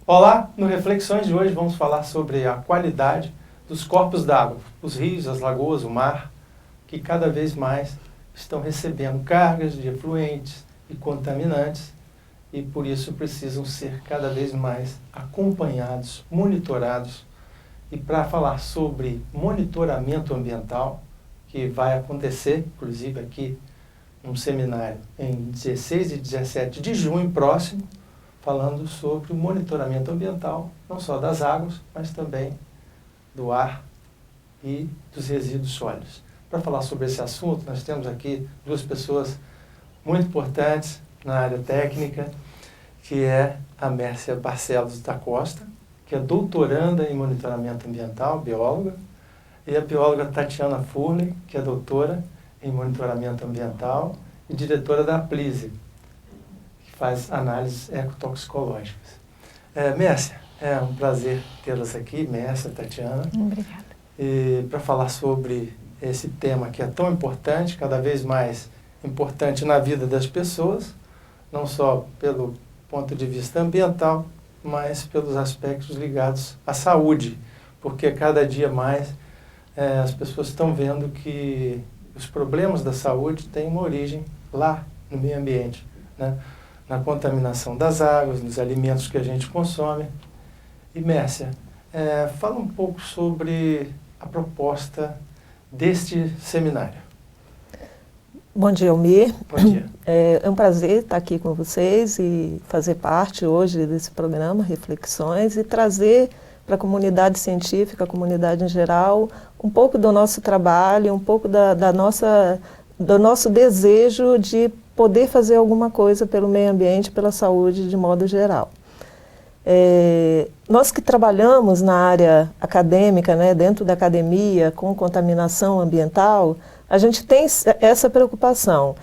Olá, no Reflexões de hoje vamos falar sobre a qualidade dos corpos d'água, os rios, as lagoas, o mar, que cada vez mais estão recebendo cargas de efluentes e contaminantes e por isso precisam ser cada vez mais acompanhados, monitorados. E para falar sobre monitoramento ambiental, que vai acontecer, inclusive aqui, um seminário em 16 e 17 de junho próximo, falando sobre o monitoramento ambiental, não só das águas, mas também do ar e dos resíduos sólidos. Para falar sobre esse assunto, nós temos aqui duas pessoas muito importantes na área técnica, que é a Mércia Barcelos da Costa, que é doutoranda em monitoramento ambiental, bióloga, e a bióloga Tatiana Furley, que é doutora em monitoramento ambiental e diretora da Aplise, que faz análises ecotoxicológicas. Mércia, é um prazer tê-las aqui, Mércia, Tatiana. Obrigada. E para falar sobre esse tema que é tão importante, cada vez mais importante na vida das pessoas, não só pelo ponto de vista ambiental, mas pelos aspectos ligados à saúde, porque cada dia mais as pessoas estão vendo que os problemas da saúde têm uma origem lá no meio ambiente, né? Na contaminação das águas, nos alimentos que a gente consome. E Mércia, fala um pouco sobre a proposta deste seminário. Bom dia, Almir. Bom dia. É um prazer estar aqui com vocês e fazer parte hoje desse programa, Reflexões, e trazer para a comunidade científica, a comunidade em geral, um pouco do nosso trabalho, um pouco do nosso desejo de poder fazer alguma coisa pelo meio ambiente, pela saúde de modo geral. Nós que trabalhamos na área acadêmica, né, dentro da academia, com contaminação ambiental, a gente tem essa preocupação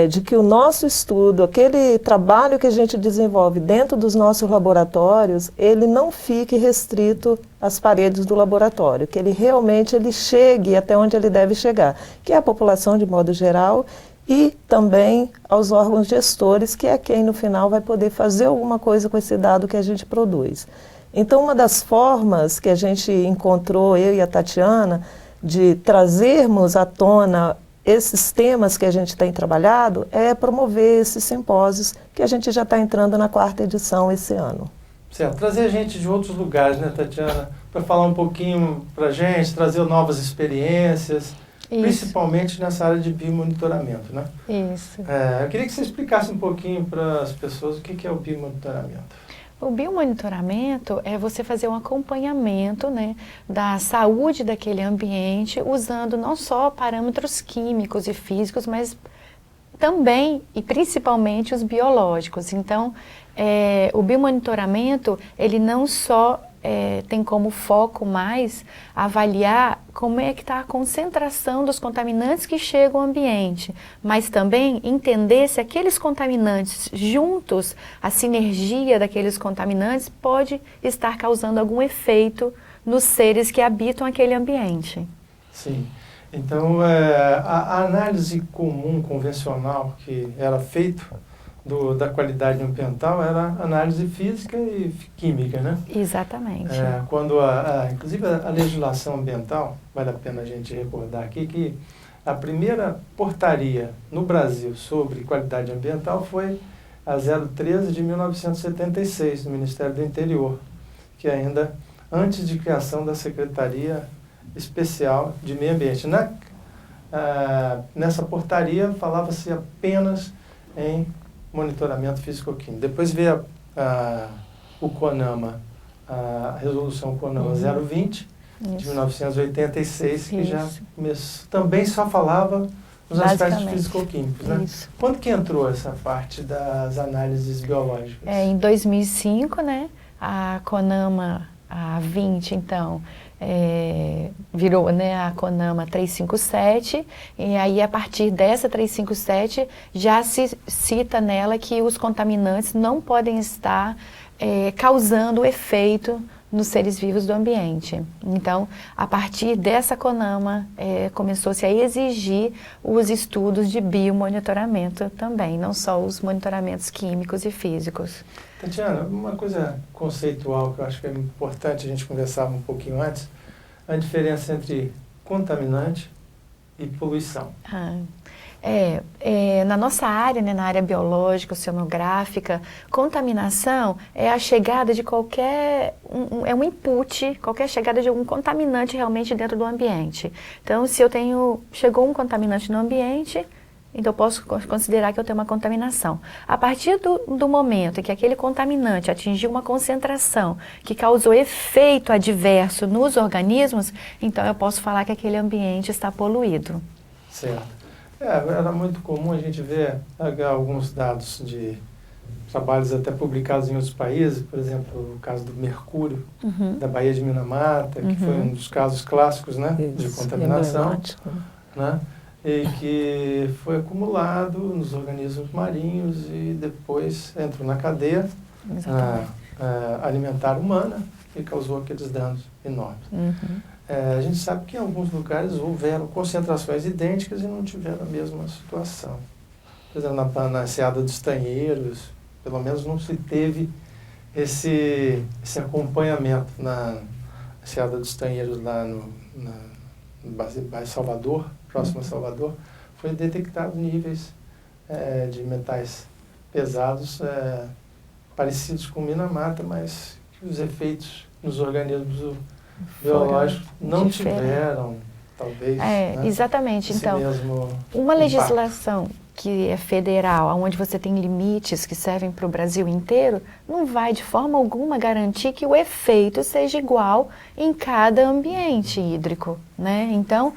de que o nosso estudo, aquele trabalho que a gente desenvolve dentro dos nossos laboratórios, ele não fique restrito às paredes do laboratório, que ele realmente chegue até onde ele deve chegar, que é a população de modo geral e também aos órgãos gestores, que é quem no final vai poder fazer alguma coisa com esse dado que a gente produz. Então, uma das formas que a gente encontrou, eu e a Tatiana, de trazermos à tona esses temas que a gente tem trabalhado é promover esses simpósios, que a gente já está entrando na 4ª edição esse ano. Certo, trazer gente de outros lugares, né, Tatiana, para falar um pouquinho para a gente, trazer novas experiências, isso. Principalmente nessa área de biomonitoramento, né? Isso. Eu queria que você explicasse um pouquinho para as pessoas o que é o biomonitoramento. O biomonitoramento é você fazer um acompanhamento, né, da saúde daquele ambiente, usando não só parâmetros químicos e físicos, mas também e principalmente os biológicos. Então, o biomonitoramento, ele não só tem como foco mais avaliar como é que está a concentração dos contaminantes que chegam ao ambiente, mas também entender se aqueles contaminantes juntos, a sinergia daqueles contaminantes pode estar causando algum efeito nos seres que habitam aquele ambiente. Sim. Então, a análise comum, convencional, que era feita da qualidade ambiental era análise física e química, né? Exatamente. Quando inclusive a legislação ambiental, vale a pena a gente recordar aqui que a primeira portaria no Brasil sobre qualidade ambiental foi a 013 de 1976, do Ministério do Interior, que ainda antes de criação da Secretaria Especial de Meio Ambiente. Nessa portaria falava-se apenas em monitoramento físico-químico. Depois veio o CONAMA, a resolução CONAMA 020, de 1986, que já também só falava nos aspectos físico-químicos, né? Isso. Quando que entrou essa parte das análises biológicas? Em 2005, né, a CONAMA, a 20, então, virou, né, a CONAMA 357, e aí a partir dessa 357 já se cita nela que os contaminantes não podem estar causando efeito nos seres vivos do ambiente. Então, a partir dessa CONAMA, começou-se a exigir os estudos de biomonitoramento também, não só os monitoramentos químicos e físicos. Tatiana, uma coisa conceitual que eu acho que é importante a gente conversar um pouquinho antes, a diferença entre contaminante e poluição. Na nossa área, né, na área biológica, oceanográfica, contaminação é a chegada de qualquer, é um input, qualquer chegada de algum contaminante realmente dentro do ambiente. Então, se chegou um contaminante no ambiente, então eu posso considerar que eu tenho uma contaminação. A partir do momento em que aquele contaminante atingiu uma concentração que causou efeito adverso nos organismos, então eu posso falar que aquele ambiente está poluído. Certo. Era muito comum a gente ver alguns dados de trabalhos até publicados em outros países, por exemplo, o caso do mercúrio, da Baía de Minamata, que foi um dos casos clássicos, né, de contaminação, né, e que foi acumulado nos organismos marinhos e depois entrou na cadeia alimentar humana e causou aqueles danos enormes. A gente sabe que em alguns lugares houveram concentrações idênticas e não tiveram a mesma situação. Por exemplo, na Enseada dos Tanheiros, pelo menos não se teve esse acompanhamento. Na Enseada dos Tanheiros, lá no bairro Salvador, próximo a Salvador, foi detectado níveis de metais pesados parecidos com Minamata, mas que os efeitos nos organismos biológicos não tiveram, talvez. Exatamente. Então, uma legislação que é federal, onde você tem limites que servem para o Brasil inteiro, não vai de forma alguma garantir que o efeito seja igual em cada ambiente hídrico, né? Então,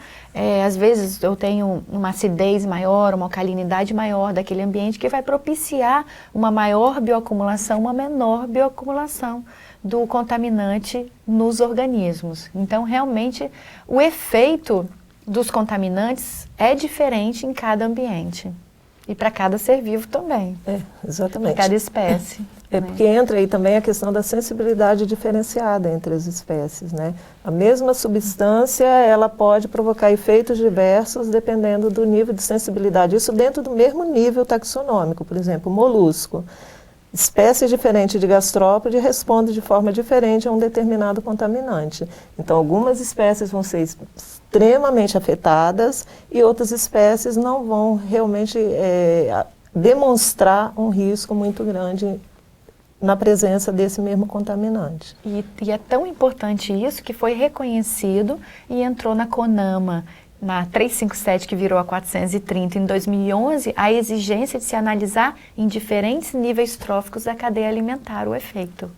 às vezes eu tenho uma acidez maior, uma alcalinidade maior daquele ambiente que vai propiciar uma maior bioacumulação, uma menor bioacumulação do contaminante nos organismos. Então, realmente, o efeito dos contaminantes é diferente em cada ambiente. E para cada ser vivo também. Exatamente. Para cada espécie. Porque entra aí também a questão da sensibilidade diferenciada entre as espécies, né? A mesma substância, ela pode provocar efeitos diversos dependendo do nível de sensibilidade. Isso dentro do mesmo nível taxonômico. Por exemplo, molusco. Espécies diferentes de gastrópode respondem de forma diferente a um determinado contaminante. Então, algumas espécies vão ser extremamente afetadas e outras espécies não vão realmente demonstrar um risco muito grande na presença desse mesmo contaminante. E é tão importante isso que foi reconhecido e entrou na CONAMA, na 357, que virou a 430 em 2011, a exigência de se analisar em diferentes níveis tróficos da cadeia alimentar o efeito.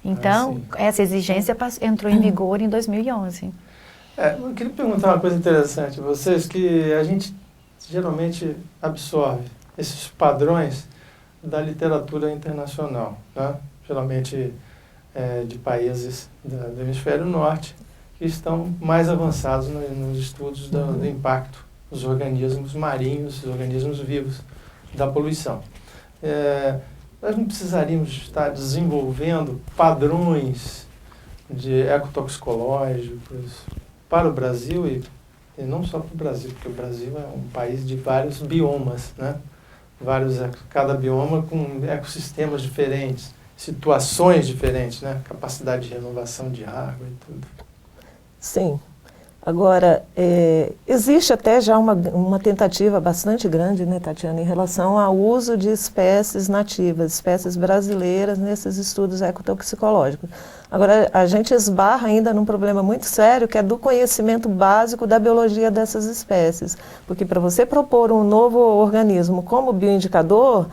Então, essa exigência entrou em vigor em 2011. Eu queria perguntar uma coisa interessante a vocês, que a gente geralmente absorve esses padrões da literatura internacional, né? Geralmente de países do hemisfério norte, que estão mais avançados nos estudos do impacto dos organismos marinhos, dos organismos vivos, da poluição. Nós não precisaríamos estar desenvolvendo padrões de ecotoxicológicos para o Brasil e não só para o Brasil, porque o Brasil é um país de vários biomas, né? Cada bioma com ecossistemas diferentes, situações diferentes, né? Capacidade de renovação de água e tudo. Sim. Agora, existe até já uma tentativa bastante grande, né, Tatiana, em relação ao uso de espécies nativas, espécies brasileiras, nesses estudos ecotoxicológicos. Agora, a gente esbarra ainda num problema muito sério, que é do conhecimento básico da biologia dessas espécies. Porque para você propor um novo organismo como bioindicador,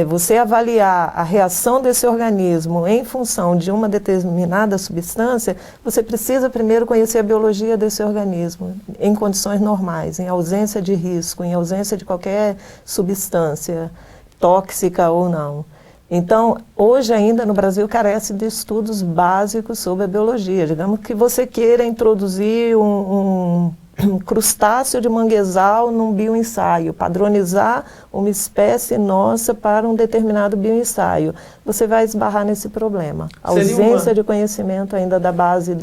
você avaliar a reação desse organismo em função de uma determinada substância, você precisa primeiro conhecer a biologia desse organismo em condições normais, em ausência de risco, em ausência de qualquer substância tóxica ou não. Então, hoje ainda no Brasil carece de estudos básicos sobre a biologia. Digamos que você queira introduzir um crustáceo de manguezal num bioensaio, padronizar uma espécie nossa para um determinado bioensaio. Você vai esbarrar nesse problema. A ausência de conhecimento ainda da base,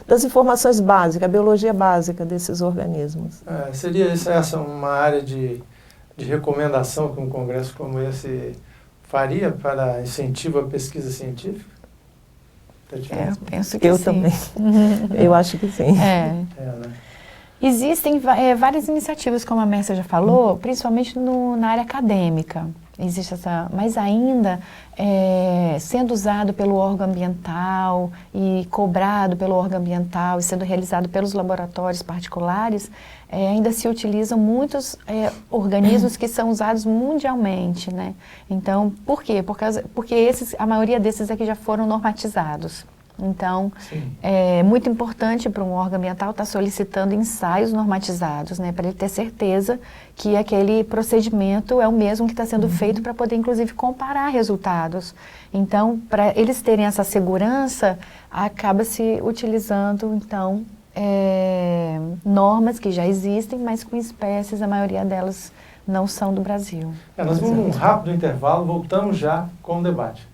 das informações básicas, a biologia básica desses organismos. Seria essa uma área de recomendação que um congresso como esse faria para incentivo à pesquisa científica? Eu penso que eu sim. Também. Eu acho que sim. Né? Existem várias iniciativas, como a Mércia já falou, principalmente na área acadêmica. Existe mas ainda sendo usado pelo órgão ambiental e cobrado pelo órgão ambiental e sendo realizado pelos laboratórios particulares, ainda se utilizam muitos organismos que são usados mundialmente, né? Então, por quê? Porque a maioria desses aqui já foram normatizados. Então, é muito importante para um órgão ambiental estar solicitando ensaios normatizados, né, para ele ter certeza que aquele procedimento é o mesmo que está sendo feito para poder, inclusive, comparar resultados. Então, para eles terem essa segurança, acaba-se utilizando, então, normas que já existem, mas com espécies, a maioria delas não são do Brasil. Nós vamos num rápido intervalo, voltamos já com o debate.